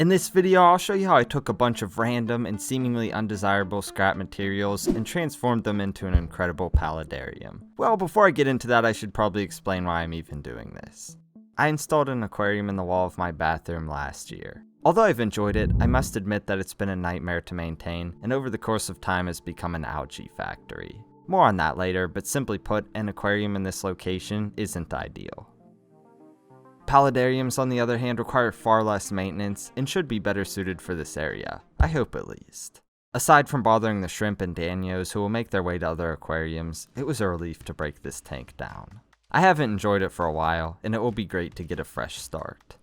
In this video, I'll show you how I took a bunch of random and seemingly undesirable scrap materials and transformed them into an incredible paludarium. Well, before I get into that, I should probably explain why I'm even doing this. I installed an aquarium in the wall of my bathroom last year. Although I've enjoyed it, I must admit that it's been a nightmare to maintain, and over the course of time has become an algae factory. More on that later, but simply put, an aquarium in this location isn't ideal. Paludariums, on the other hand, require far less maintenance and should be better suited for this area. I hope at least. Aside from bothering the shrimp and danios who will make their way to other aquariums, it was a relief to break this tank down. I haven't enjoyed it for a while, and it will be great to get a fresh start.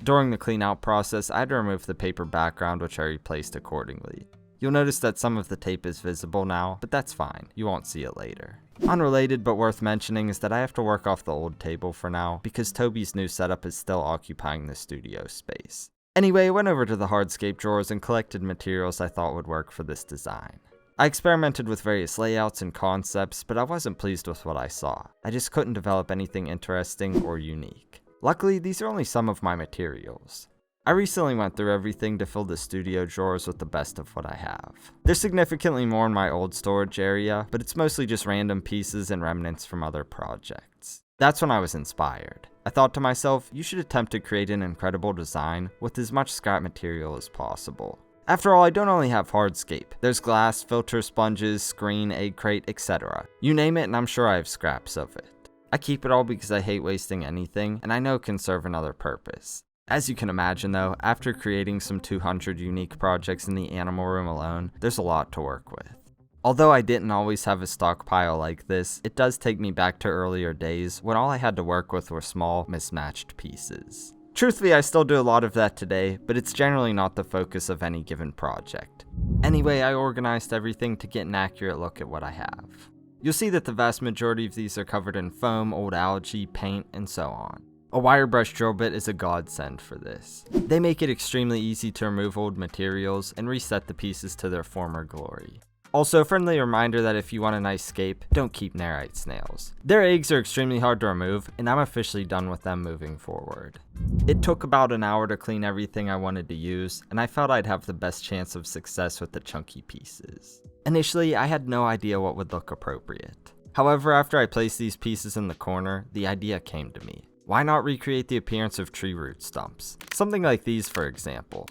During the clean out process, I had to remove the paper background, which I replaced accordingly. You'll notice that some of the tape is visible now, but that's fine, you won't see it later. Unrelated but worth mentioning is that I have to work off the old table for now, because Toby's new setup is still occupying the studio space. Anyway, I went over to the hardscape drawers and collected materials I thought would work for this design. I experimented with various layouts and concepts, but I wasn't pleased with what I saw. I just couldn't develop anything interesting or unique. Luckily, these are only some of my materials. I recently went through everything to fill the studio drawers with the best of what I have. There's significantly more in my old storage area, but it's mostly just random pieces and remnants from other projects. That's when I was inspired. I thought to myself, you should attempt to create an incredible design with as much scrap material as possible. After all, I don't only have hardscape. There's glass, filter sponges, screen, egg crate, etc. You name it and I'm sure I have scraps of it. I keep it all because I hate wasting anything, and I know it can serve another purpose. As you can imagine though, after creating some 200 unique projects in the animal room alone, there's a lot to work with. Although I didn't always have a stockpile like this, it does take me back to earlier days when all I had to work with were small, mismatched pieces. Truthfully, I still do a lot of that today, but it's generally not the focus of any given project. Anyway, I organized everything to get an accurate look at what I have. You'll see that the vast majority of these are covered in foam, old algae, paint, and so on. A wire brush drill bit is a godsend for this. They make it extremely easy to remove old materials and reset the pieces to their former glory. Also, a friendly reminder that if you want a nice scape, don't keep Nerite snails. Their eggs are extremely hard to remove, and I'm officially done with them moving forward. It took about an hour to clean everything I wanted to use, and I felt I'd have the best chance of success with the chunky pieces. Initially, I had no idea what would look appropriate. However, after I placed these pieces in the corner, the idea came to me. Why not recreate the appearance of tree root stumps? Something like these, for example.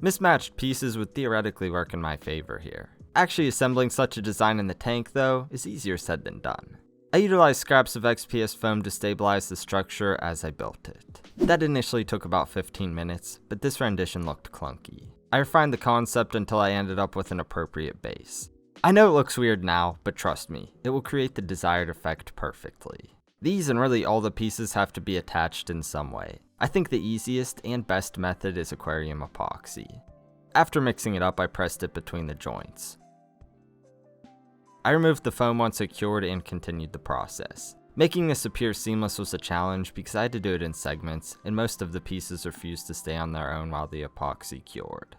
Mismatched pieces would theoretically work in my favor here. Actually assembling such a design in the tank, though, is easier said than done. I utilized scraps of XPS foam to stabilize the structure as I built it. That initially took about 15 minutes, but this rendition looked clunky. I refined the concept until I ended up with an appropriate base. I know it looks weird now, but trust me, it will create the desired effect perfectly. These and really all the pieces have to be attached in some way. I think the easiest and best method is aquarium epoxy. After mixing it up, I pressed it between the joints. I removed the foam once it cured and continued the process. Making this appear seamless was a challenge because I had to do it in segments, and most of the pieces refused to stay on their own while the epoxy cured.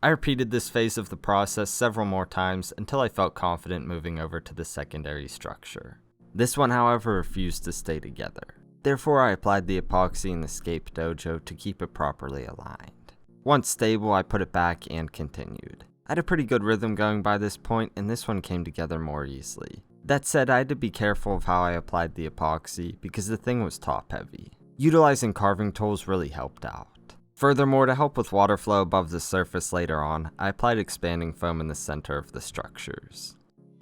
I repeated this phase of the process several more times until I felt confident moving over to the secondary structure. This one, however, refused to stay together. Therefore, I applied the epoxy in the Scape Dojo to keep it properly aligned. Once stable, I put it back and continued. I had a pretty good rhythm going by this point, and this one came together more easily. That said, I had to be careful of how I applied the epoxy because the thing was top heavy. Utilizing carving tools really helped out. Furthermore, to help with water flow above the surface later on, I applied expanding foam in the center of the structures.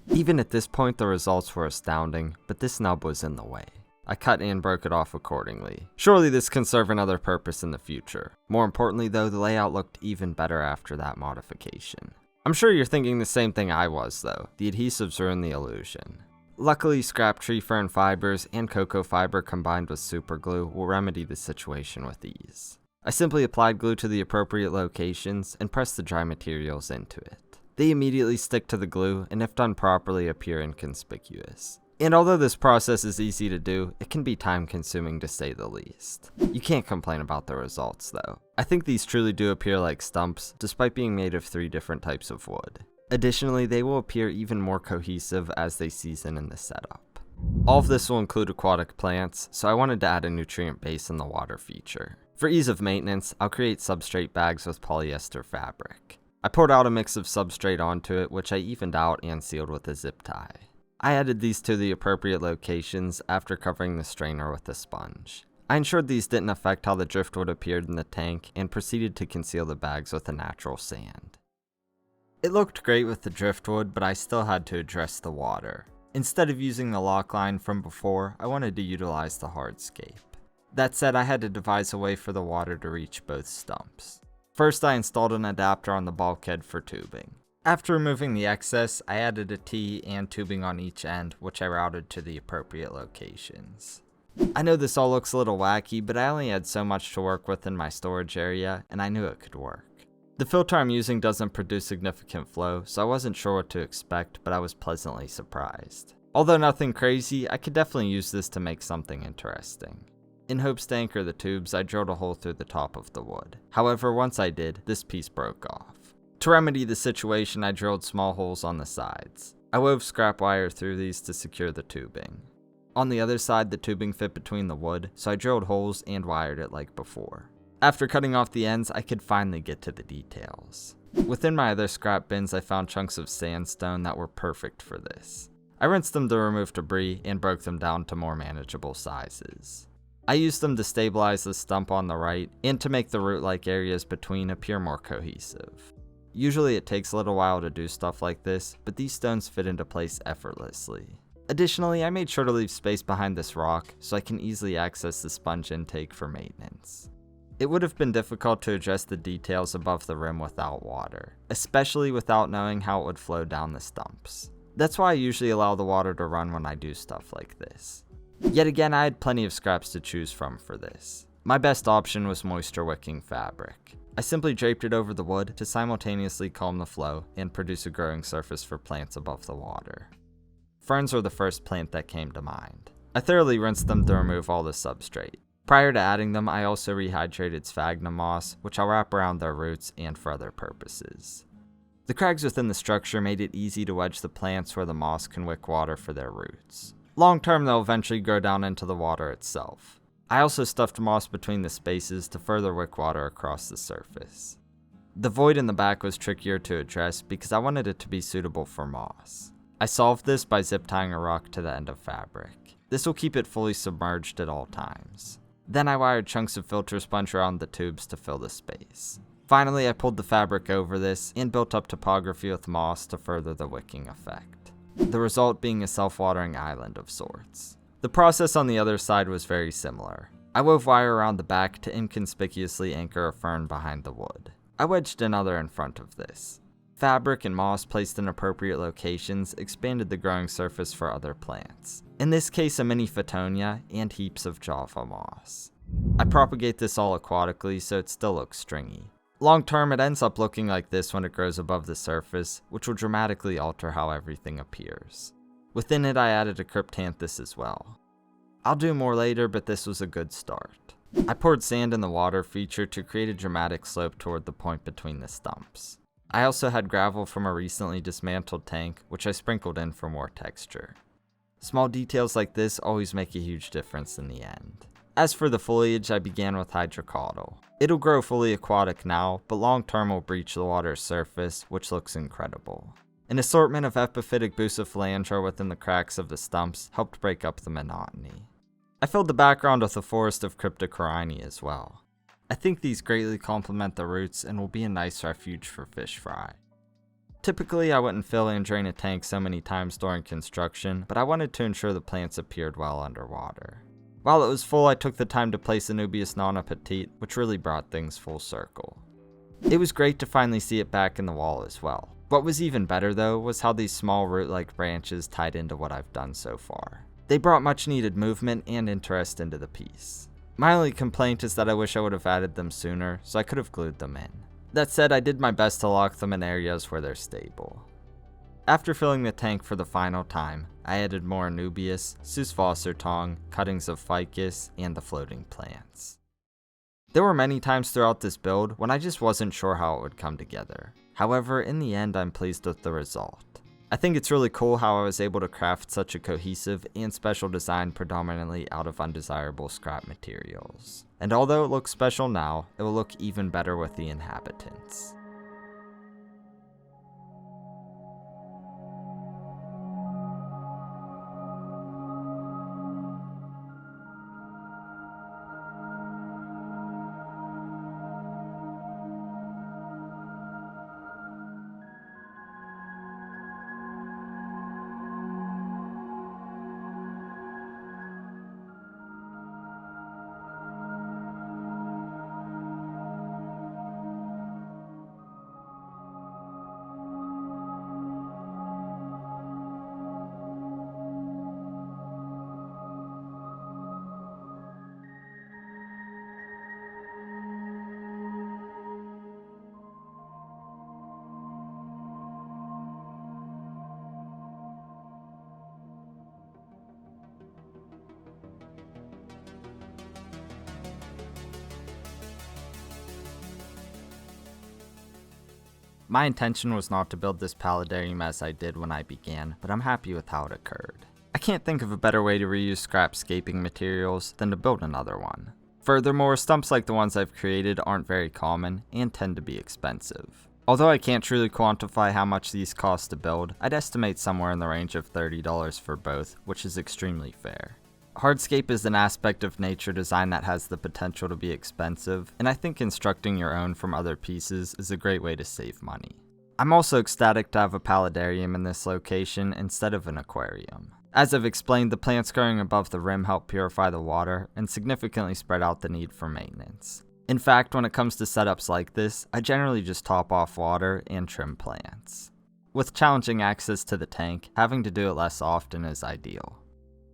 Even at this point, the results were astounding, but this nub was in the way. I cut and broke it off accordingly. Surely this can serve another purpose in the future. More importantly though, the layout looked even better after that modification. I'm sure you're thinking the same thing I was though. The adhesives ruined the illusion. Luckily, scrap tree fern fibers and cocoa fiber combined with super glue will remedy the situation with ease. I simply applied glue to the appropriate locations and pressed the dry materials into it. They immediately stick to the glue and if done properly appear inconspicuous. And although this process is easy to do, it can be time consuming to say the least. You can't complain about the results though. I think these truly do appear like stumps, despite being made of 3 different types of wood. Additionally, they will appear even more cohesive as they season in the setup. All of this will include aquatic plants, so I wanted to add a nutrient base in the water feature. For ease of maintenance, I'll create substrate bags with polyester fabric. I poured out a mix of substrate onto it, which I evened out and sealed with a zip tie. I added these to the appropriate locations after covering the strainer with a sponge. I ensured these didn't affect how the driftwood appeared in the tank and proceeded to conceal the bags with a natural sand. It looked great with the driftwood, but I still had to address the water. Instead of using the lock line from before, I wanted to utilize the hardscape. That said, I had to devise a way for the water to reach both stumps. First, I installed an adapter on the bulkhead for tubing. After removing the excess, I added a T and tubing on each end, which I routed to the appropriate locations. I know this all looks a little wacky, but I only had so much to work with in my storage area, and I knew it could work. The filter I'm using doesn't produce significant flow, so I wasn't sure what to expect, but I was pleasantly surprised. Although nothing crazy, I could definitely use this to make something interesting. In hopes to anchor the tubes, I drilled a hole through the top of the wood. However, once I did, this piece broke off. To remedy the situation, I drilled small holes on the sides. I wove scrap wire through these to secure the tubing. On the other side, the tubing fit between the wood, so I drilled holes and wired it like before. After cutting off the ends, I could finally get to the details. Within my other scrap bins, I found chunks of sandstone that were perfect for this. I rinsed them to remove debris and broke them down to more manageable sizes. I used them to stabilize the stump on the right and to make the root-like areas between appear more cohesive. Usually it takes a little while to do stuff like this, but these stones fit into place effortlessly. Additionally, I made sure to leave space behind this rock so I can easily access the sponge intake for maintenance. It would have been difficult to address the details above the rim without water, especially without knowing how it would flow down the stumps. That's why I usually allow the water to run when I do stuff like this. Yet again, I had plenty of scraps to choose from for this. My best option was moisture-wicking fabric. I simply draped it over the wood to simultaneously calm the flow and produce a growing surface for plants above the water. Ferns were the first plant that came to mind. I thoroughly rinsed them to remove all the substrate. Prior to adding them, I also rehydrated sphagnum moss, which I'll wrap around their roots and for other purposes. The crags within the structure made it easy to wedge the plants where the moss can wick water for their roots. Long term, they'll eventually grow down into the water itself. I also stuffed moss between the spaces to further wick water across the surface. The void in the back was trickier to address because I wanted it to be suitable for moss. I solved this by zip tying a rock to the end of fabric. This will keep it fully submerged at all times. Then I wired chunks of filter sponge around the tubes to fill the space. Finally, I pulled the fabric over this and built up topography with moss to further the wicking effect. The result being a self-watering island of sorts. The process on the other side was very similar. I wove wire around the back to inconspicuously anchor a fern behind the wood. I wedged another in front of this. Fabric and moss placed in appropriate locations expanded the growing surface for other plants. In this case, a mini Photonia and heaps of Java moss. I propagate this all aquatically so it still looks stringy. Long term, it ends up looking like this when it grows above the surface, which will dramatically alter how everything appears. Within it, I added a cryptanthus as well. I'll do more later, but this was a good start. I poured sand in the water feature to create a dramatic slope toward the point between the stumps. I also had gravel from a recently dismantled tank, which I sprinkled in for more texture. Small details like this always make a huge difference in the end. As for the foliage, I began with hydrocaudal. It'll grow fully aquatic now, but long term will breach the water's surface, which looks incredible. An assortment of epiphytic bucephalandra within the cracks of the stumps helped break up the monotony. I filled the background with a forest of cryptocorini as well. I think these greatly complement the roots and will be a nice refuge for fish fry. Typically, I wouldn't fill and drain a tank so many times during construction, but I wanted to ensure the plants appeared well underwater. While it was full, I took the time to place Anubias nana petite, which really brought things full circle. It was great to finally see it back in the wall as well. What was even better though was how these small root-like branches tied into what I've done so far. They brought much needed movement and interest into the piece. My only complaint is that I wish I would have added them sooner, so I could have glued them in. That said, I did my best to lock them in areas where they're stable. After filling the tank for the final time, I added more Anubias, Susvassertong, cuttings of ficus, and the floating plants. There were many times throughout this build when I just wasn't sure how it would come together. However, in the end, I'm pleased with the result. I think it's really cool how I was able to craft such a cohesive and special design predominantly out of undesirable scrap materials. And although it looks special now, it will look even better with the inhabitants. My intention was not to build this paludarium as I did when I began, but I'm happy with how it occurred. I can't think of a better way to reuse scrap scaping materials than to build another one. Furthermore, stumps like the ones I've created aren't very common and tend to be expensive. Although I can't truly quantify how much these cost to build, I'd estimate somewhere in the range of $30 for both, which is extremely fair. Hardscape is an aspect of nature design that has the potential to be expensive, and I think constructing your own from other pieces is a great way to save money. I'm also ecstatic to have a paludarium in this location instead of an aquarium. As I've explained, the plants growing above the rim help purify the water and significantly spread out the need for maintenance. In fact, when it comes to setups like this, I generally just top off water and trim plants. With challenging access to the tank, having to do it less often is ideal.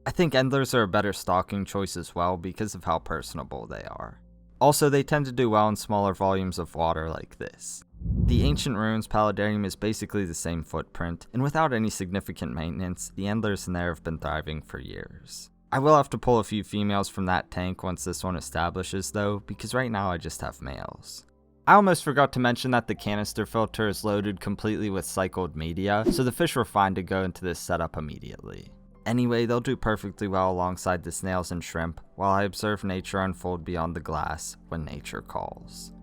I think endlers are a better stocking choice as well because of how personable they are. Also, they tend to do well in smaller volumes of water like this. The Ancient Ruins Paludarium is basically the same footprint, and without any significant maintenance, the endlers in there have been thriving for years. I will have to pull a few females from that tank once this one establishes though, because right now I just have males. I almost forgot to mention that the canister filter is loaded completely with cycled media, so the fish were fine to go into this setup immediately. Anyway, they'll do perfectly well alongside the snails and shrimp, while I observe nature unfold beyond the glass when nature calls.